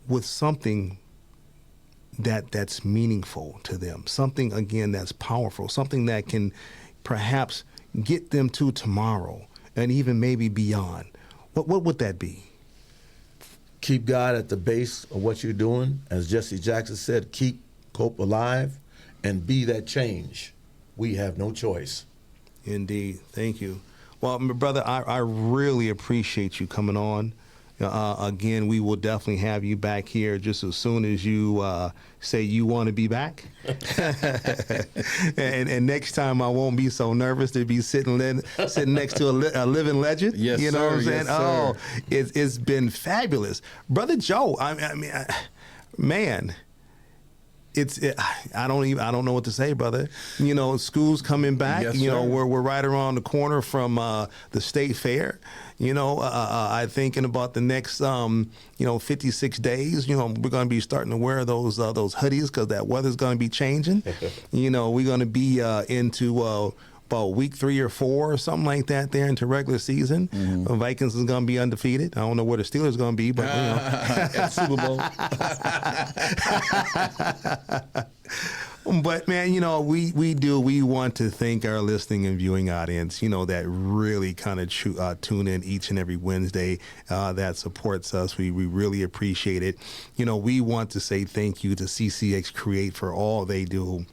with something that's meaningful to them, something, again, that's powerful, something that can perhaps get them to tomorrow and even maybe beyond, what would that be? Keep God at the base of what you're doing. As Jesse Jackson said, keep Cope alive and be that change. We have no choice. Indeed. Thank you. Well, my brother, I really appreciate you coming on. Again, we will definitely have you back here just as soon as you say you want to be back. and next time I won't be so nervous to be sitting next to a living legend. Yes, you know sir, what I'm saying? yes, sir. It's been fabulous. Brother Joe, I mean, man, I don't know what to say, brother. School's coming back. Yes, sir. We're right around the corner from the state fair. I think in about the next 56 days, we're going to be starting to wear those hoodies, because that weather's going to be changing. We're going to be into about week 3 or 4 or something like that there into regular season. Vikings is going to be undefeated. I don't know where the Steelers are going to be, but At Super Bowl. But man, we want to thank our listening and viewing audience, that really kind of tune in each and every Wednesday, that supports us. We really appreciate it. We want to say thank you to CCX Create for all they do.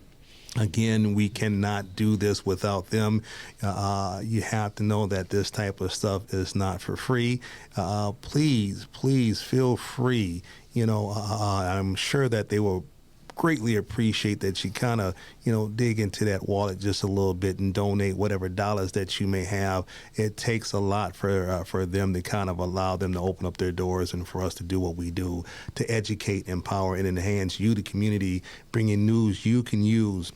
Again, we cannot do this without them. You have to know that this type of stuff is not for free. Please feel free. I'm sure that they will greatly appreciate that you kind of, dig into that wallet just a little bit and donate whatever dollars that you may have. It takes a lot for them to kind of allow them to open up their doors and for us to do what we do, to educate, empower, and enhance you, the community, bringing news you can use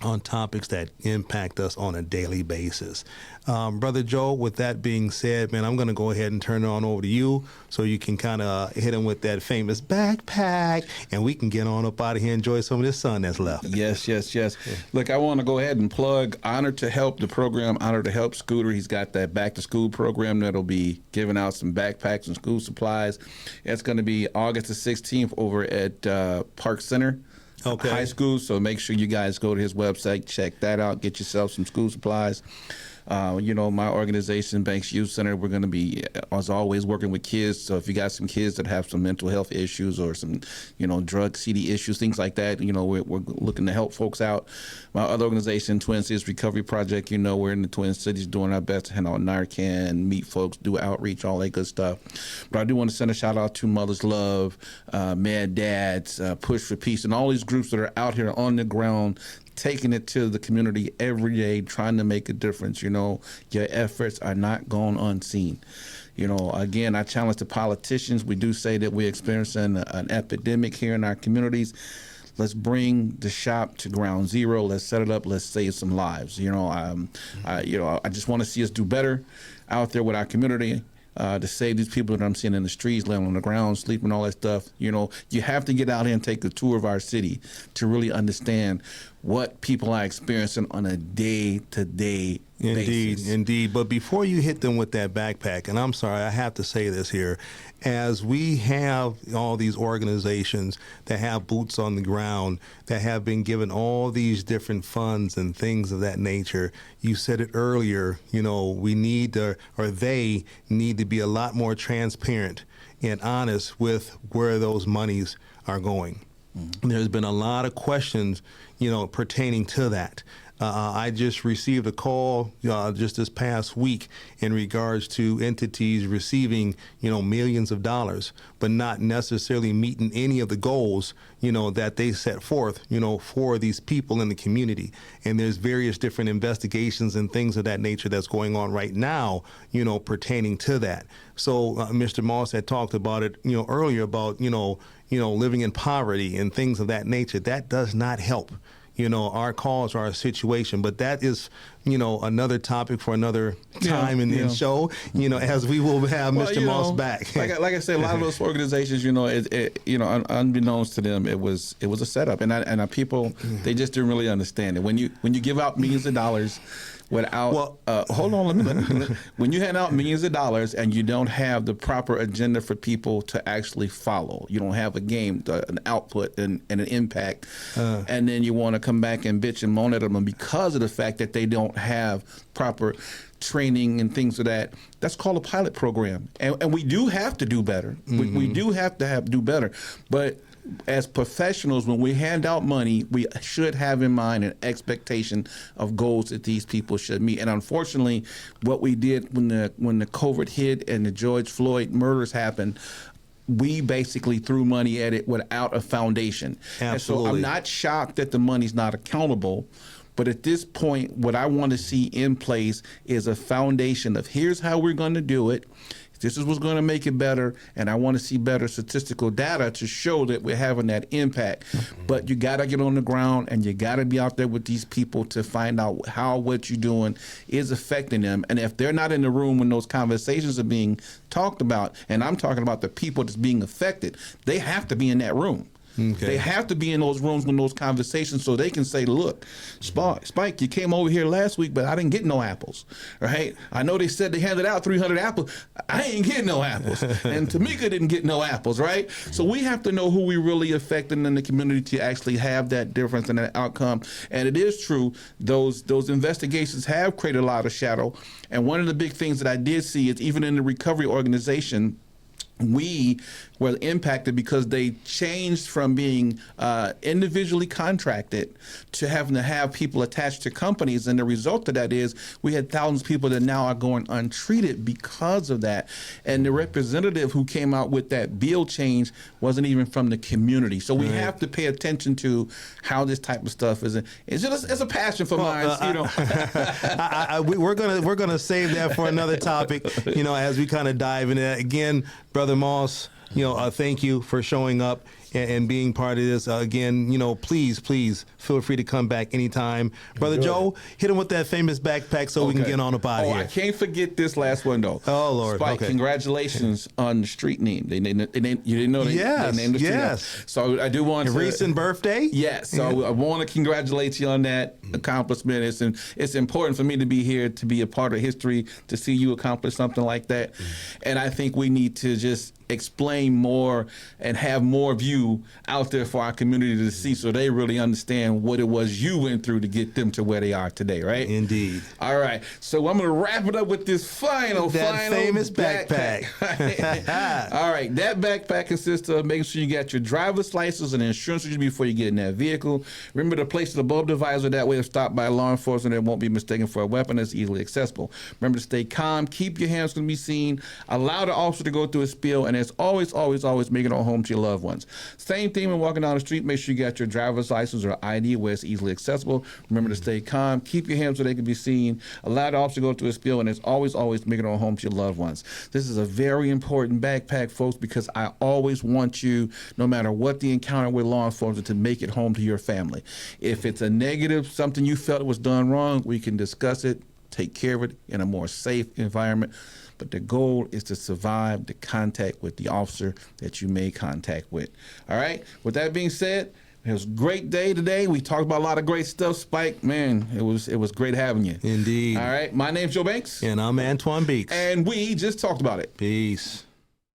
on topics that impact us on a daily basis. Brother Joe, with that being said, man, I'm going to go ahead and turn it on over to you so you can kind of hit him with that famous backpack, and we can get on up out of here and enjoy some of this sun that's left. Yes. Look, I want to go ahead and plug Honor to Help, the program Honor to Help Scooter. He's got that back-to-school program that'll be giving out some backpacks and school supplies. It's going to be August the 16th over at Park Center. Okay. High school, so make sure you guys go to his website, check that out, get yourself some school supplies. My organization, Banks Youth Center, we're going to be, as always, working with kids. So if you got some kids that have some mental health issues or some, drug, CD issues, things like that, we're looking to help folks out. My other organization, Twin Cities Recovery Project, we're in the Twin Cities doing our best to hand out Narcan, meet folks, do outreach, all that good stuff. But I do want to send a shout out to Mother's Love, Mad Dads, Push for Peace, and all these groups that are out here on the ground taking it to the community every day, trying to make a difference. Your efforts are not gone unseen. Again, I challenge the politicians. We do say that we're experiencing an epidemic here in our communities. Let's bring the shop to ground zero. Let's set it up. Let's save some lives. I just want to see us do better out there with our community. To save these people that I'm seeing in the streets, laying on the ground, sleeping, all that stuff. You have to get out here and take a tour of our city to really understand what people are experiencing on a day-to-day basis. Indeed. But before you hit them with that backpack, and I'm sorry, I have to say this here, as we have all these organizations that have boots on the ground, that have been given all these different funds and things of that nature, you said it earlier, we need to, or they need to be a lot more transparent and honest with where those monies are going. Mm-hmm. There's been a lot of questions, pertaining to that. I just received a call just this past week in regards to entities receiving, millions of dollars, but not necessarily meeting any of the goals, that they set forth, for these people in the community. And there's various different investigations and things of that nature that's going on right now, pertaining to that. So Mr. Moss had talked about it, earlier about, living in poverty and things of that nature. That does not help. Our cause or our situation, but that is, another topic for another time in the show, as we will have Mr. Moss back. Like I said, a lot of those organizations, unbeknownst to them, it was a setup, and people, they just didn't really understand it. When you give out millions of dollars without, hold on, let me when you hand out millions of dollars and you don't have the proper agenda for people to actually follow, you don't have a game, an output and an impact, and then you want to come back and bitch and moan at them because of the fact that they don't have proper training and things of that. That's called a pilot program, and we do have to do better. Mm-hmm. We do have to do better, but as professionals, when we hand out money, we should have in mind an expectation of goals that these people should meet. And unfortunately, what we did when the COVID hit and the George Floyd murders happened, we basically threw money at it without a foundation. Absolutely. And so I'm not shocked that the money's not accountable. But at this point, what I want to see in place is a foundation of here's how we're going to do it. This is what's going to make it better, and I want to see better statistical data to show that we're having that impact. But you got to get on the ground, and you got to be out there with these people to find out how what you're doing is affecting them. And if they're not in the room when those conversations are being talked about, and I'm talking about the people that's being affected, they have to be in that room. Okay. They have to be in those rooms when those conversations so they can say, look, Spike, you came over here last week, but I didn't get no apples, right? I know they said they handed out 300 apples. I ain't getting no apples. And Tamika didn't get no apples, right? So we have to know who we really affecting in the community to actually have that difference and that outcome. And it is true, those investigations have created a lot of shadow. And one of the big things that I did see is even in the recovery organization, we were impacted because they changed from being individually contracted to having to have people attached to companies. And the result of that is we had thousands of people that now are going untreated because of that. And the representative who came out with that bill change wasn't even from the community. So we have to pay attention to how this type of stuff is. It's a passion for mine. We're gonna save that for another topic. As we kind of dive into that again, Brother Moss. Thank you for showing up and being part of this. Again, please feel free to come back anytime. Brother Joe, hit him with that famous backpack so we can get on up out of here. I can't forget this last one, though. Oh, Lord. Spike, congratulations on the street name. You didn't know they named the street name. So I do want to... recent birthday? Yes. So I want to congratulate you on that accomplishment. It's important for me to be here, to be a part of history, to see you accomplish something like that. And I think we need to just explain more and have more view out there for our community to see, so they really understand what it was you went through to get them to where they are today, right? Indeed. All right. So I'm going to wrap it up with this final famous backpack. All right. That backpack consists of making sure you got your driver's license and insurance with you before you get in that vehicle. Remember to place it above the visor. That way, if stopped by law enforcement, it won't be mistaken for a weapon that's easily accessible. Remember to stay calm. Keep your hands from be seen. Allow the officer to go through a spiel, and it's always make it on home to your loved ones. Same thing when walking down the street. Make sure you got your driver's license or ID where it's easily accessible. Remember to stay calm. Keep your hands so they can be seen. Allow the officer to go through a spiel, and it's always make it on home to your loved ones. This is a very important backpack, folks, because I always want you, no matter what the encounter with law enforcement, to make it home to your family. If it's a negative, something you felt was done wrong, we can discuss it, take care of it in a more safe environment. But the goal is to survive the contact with the officer that you made contact with. All right? With that being said, it was a great day today. We talked about a lot of great stuff. Spike, man, it was great having you. Indeed. All right? My name's Joe Banks. And I'm Anthijuan Beeks. And we just talked about it. Peace.